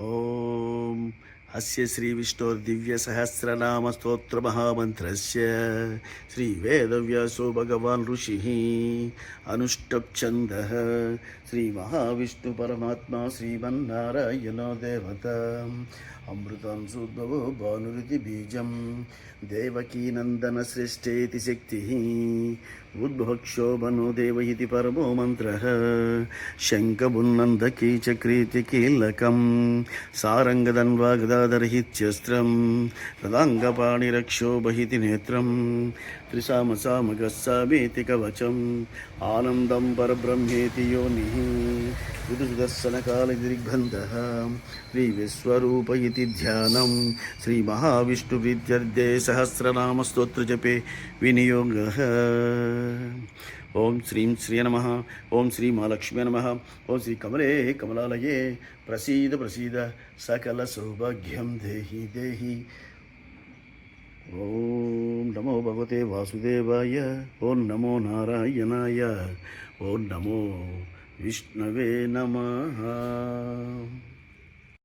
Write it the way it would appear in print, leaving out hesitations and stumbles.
ఓం అస్య శ్రీ విష్ణోర్దివ్య సహస్రనామ స్తోత్ర మహామంత్రస్య శ్రీ వేదవ్యాసో భగవాన్ ఋషి అనుష్టప్ ఛందః శ్రీ మహావిష్ణు పరమాత్మా శ్రీమన్నారాయణో దేవత అమృతం శుద్ధవో భానురితి బీజం దేవకీనందన శ్రేష్ఠేతి శక్తి ఉద్భక్షోభనో దేవ ఇతి పరమో మంత్రః శంఖమున్నందకీ చక్రీతి కీలకం సారంగదన్వాగదాధరహిత్యస్త్రం తదాంగపాణిరక్షోభహితి నేత్రం త్రిసామసామగస్సామేతి కవచం ఆనందం పరబ్రహ్మేతి యోనిః ఋతుసుదర్శనకాలదిగ్బంధః శ్రీ విశ్వరూప ఇతి ధ్యానం శ్రీ మహావిష్ణుప్రీత్యర్థే సహస్రనామ స్తోత్ర జపే వినియోగః. ఓం శ్రీం శ్రియ నమః. ఓం శ్రీ మహాలక్ష్మ్యే నమః. ఓం శ్రీ కమలే కమలాలయే ప్రసీద ప్రసీద సకల సౌభాగ్యం దేహి దేహి. ఓం నమో భగవతే వాసుదేవాయ. ఓం నమో నారాయణాయ. ఓం నమో విష్ణవే నమః.